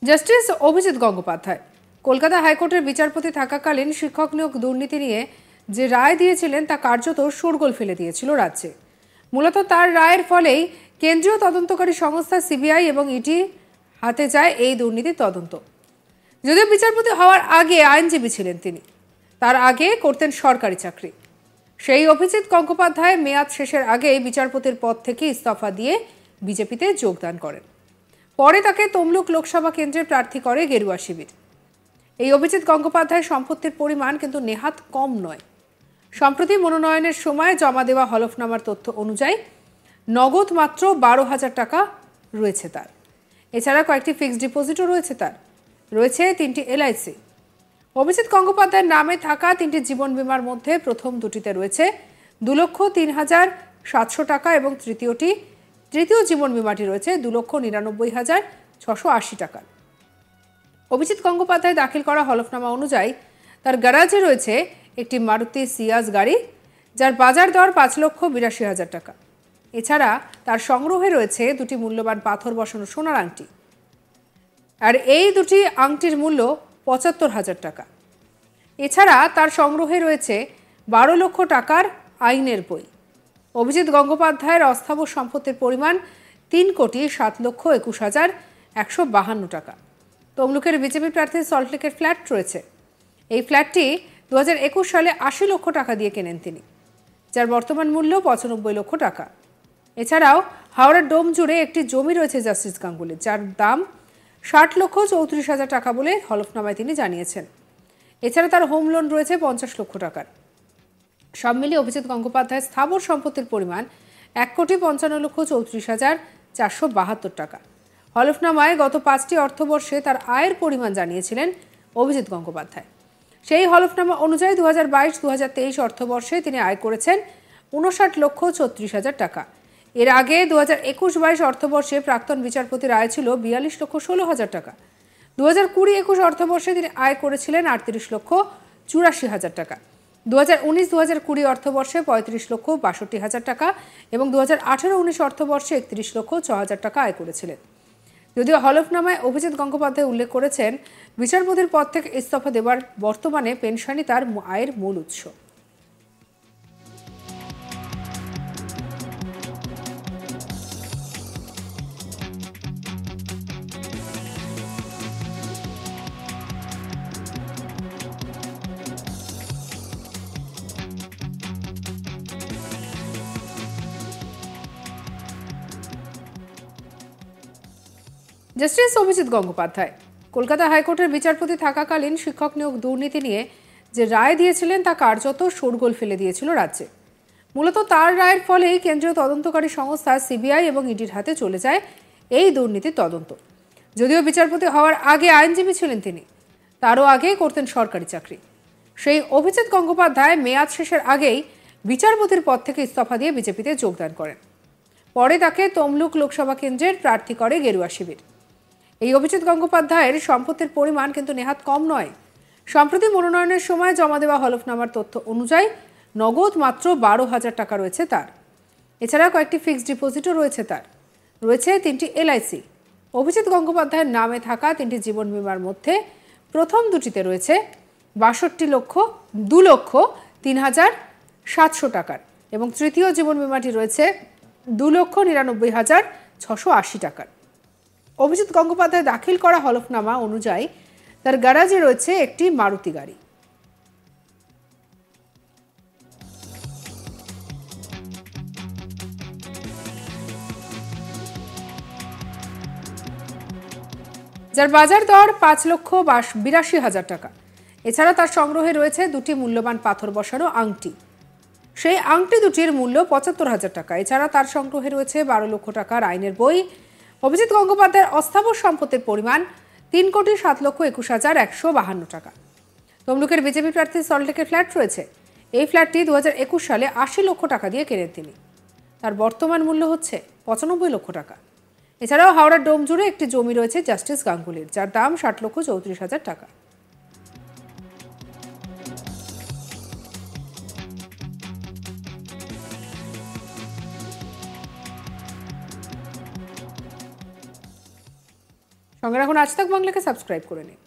Justice Abhijit Gangopadhyay Kolkata হাইকোর্টের বিচারপতি থাকাকালীন শিক্ষক নিয়োগ দুর্নীতি নিয়ে যে রায় দিয়েছিলেন তা কার্যত শোরগোল ফেলে দিয়েছিল রাজ্যে। মূলত তার রায়ের ফলেই কেন্দ্রীয় তদন্তকারী সংস্থা সিবিআই এবং ইডি হাতে যায় এই দুর্নীতির তদন্ত। যদিও বিচারপতি হওয়ার আগে আইনজীবী ছিলেন তিনি, তার আগে করতেন সরকারি চাকরি। সেই অভিজিৎ গঙ্গোপাধ্যায় মেয়াদ শেষের আগেই বিচারপতির পদ থেকে ইস্তফা দিয়ে বিজেপিতে যোগদান করেন। পরে তাকে তমলুক লোকসভা কেন্দ্রে প্রার্থী করে গেরুয়া শিবির। এই অভিজিৎ গঙ্গোপাধ্যায়ের সম্পত্তির পরিমাণ কিন্তু নেহাত কম নয়। সম্প্রতি মনোনয়নের সময় জমা দেওয়া হলফনামার তথ্য অনুযায়ী নগদ মাত্র 12,000 টাকা রয়েছে তার। এছাড়া কয়েকটি ফিক্সড ডিপোজিটও রয়েছে তার, রয়েছে 3টি এলআইসি। অভিজিৎ গঙ্গোপাধ্যায়ের নামে থাকা 3টি জীবন বীমার মধ্যে প্রথম দুটিতে রয়েছে 2,03,700 টাকা এবং তৃতীয় জীবন বীমাটি রয়েছে 2,99,680 টাকা। অভিজিৎ গঙ্গোপাধ্যায় দাখিল করা হলফনামা অনুযায়ী তার গ্যারাজে রয়েছে একটি মারুতি সিয়াজ গাড়ি, যার বাজার দর 5,82,000 টাকা। এছাড়া তার সংগ্রহে রয়েছে দুটি মূল্যবান পাথর বসানো সোনার আংটি, আর এই দুটি আংটির মূল্য 75,000 টাকা। এছাড়া তার সংগ্রহে রয়েছে 12 লক্ষ টাকার আইনের বই। অভিজিৎ গঙ্গোপাধ্যায়ের অস্থাবর সম্পত্তির পরিমাণ 3,21,21,152 টাকা। তমলুকের বিজেপি প্রার্থী সল্টলেকের ফ্ল্যাট রয়েছে। এই ফ্ল্যাটটি 2021 সালে 80 লক্ষ টাকা দিয়ে কেনেন তিনি, যার বর্তমান মূল্য 95 লক্ষ টাকা। এছাড়াও হাওড়ার ডোম জুড়ে একটি জমি রয়েছে জাস্টিস গাঙ্গুলির, যার দাম 60,34,000 টাকা বলে হলফনামায় তিনি জানিয়েছেন। এছাড়া তার হোম লোন রয়েছে 50 লক্ষ টাকার। সব মিলিয়ে অভিজিৎ গঙ্গোপাধ্যায়ের স্থাবর সম্পত্তির পরিমাণ 1,35,34,472 টাকা। হলফনামায় গত 5টি অর্থবর্ষে তার আয়ের পরিমাণ জানিয়েছিলেন অভিজিৎ গঙ্গোপাধ্যায়। সেই হলফনামা অনুযায়ী 2022-2023 অর্থবর্ষে তিনি আয় করেছেন 59,36,000 টাকা। এর আগে 2021-22 অর্থবর্ষে প্রাক্তন বিচারপতির আয় ছিল 42,16,000 টাকা। 2020-21 অর্থবর্ষে তিনি আয় করেছিলেন 38,84,000 টাকা। 2019-2020 অর্থবর্ষে 35,62,000 টাকা এবং 2018-19 অর্থবর্ষে 31,06,000 টাকা আয় করেছিলেন। যদিও হলফনামায় অভিজিৎ গঙ্গোপাধ্যায় উল্লেখ করেছেন, বিচারপতির পদ থেকে ইস্তফা দেওয়ার বর্তমানে পেনশনই তার আয়ের মূল উৎস। জাস্টিস অভিজিৎ গঙ্গোপাধ্যায় কলকাতা হাইকোর্টের বিচারপতি থাকাকালীন শিক্ষক নিয়োগ দুর্নীতি নিয়ে যে রায় দিয়েছিলেন তা কার্যত শোরগোল ফেলে দিয়েছিল রাজ্যে। মূলত তার রায়ের ফলেই কেন্দ্রীয় তদন্তকারী সংস্থা সিবিআই এবং ইডির হাতে চলে যায় এই দুর্নীতির তদন্ত। যদিও বিচারপতি হওয়ার আগে আইনজীবী ছিলেন তিনি, তারও আগে করতেন সরকারি চাকরি। সেই অভিজিৎ গঙ্গোপাধ্যায় মেয়াদ শেষের আগেই বিচারপতির পদ থেকে ইস্তফা দিয়ে বিজেপিতে যোগদান করেন। পরে তাকে তমলুক লোকসভা কেন্দ্রের প্রার্থী করে গেরুয়া শিবির। এই অভিজিৎ গঙ্গোপাধ্যায়ের সম্পত্তির পরিমাণ কিন্তু নেহাত কম নয়। সম্প্রতি মনোনয়নের সময় জমা দেওয়া হলফনামার তথ্য অনুযায়ী নগদ মাত্র 12,000 টাকা রয়েছে তার। এছাড়া কয়েকটি ফিক্সড ডিপোজিটও রয়েছে তার, রয়েছে 3টি এলআইসি। অভিজিৎ গঙ্গোপাধ্যায়ের নামে থাকা 3টি জীবন বীমার মধ্যে প্রথম দুটিতে রয়েছে 2,03,700 টাকার এবং তৃতীয় জীবন বীমাটি রয়েছে 2,99,680 টাকার। অভিজিৎ গঙ্গোপাধ্যায় দাখিল করা হলফনামা অনুযায়ী তার গ্যারাজে রয়েছে একটি মারুতি গাড়ি। যার বাজার দর 5,82,000 টাকা। এছাড়া তার সংগ্রহে রয়েছে দুটি মূল্যবান পাথর বসানো আংটি। সেই আংটি দুটির মূল্য 75,000 টাকা। এছাড়া তার সংগ্রহে রয়েছে 12 লক্ষ টাকার আইনের বই। অভিজিৎ গঙ্গোপাধ্যায়ের অস্থাবর সম্পত্তির পরিমাণ 3,07,01,152 টাকা। তমলুকের বিজেপি প্রার্থী সল্টলেকের ফ্ল্যাট রয়েছে। এই ফ্ল্যাটটি 2021 সালে 80 লক্ষ টাকা দিয়ে কেনেন তিনি, তার বর্তমান মূল্য হচ্ছে 95 লক্ষ টাকা। এছাড়াও হাওড়ার ডোম জুড়ে একটি জমি রয়েছে জাস্টিস গাঙ্গুলির, যার দাম 60,34,000 টাকা। সঙ্গে রাখুন আজ তাক বাংলাকে সাবস্ক্রাইব করে নিন।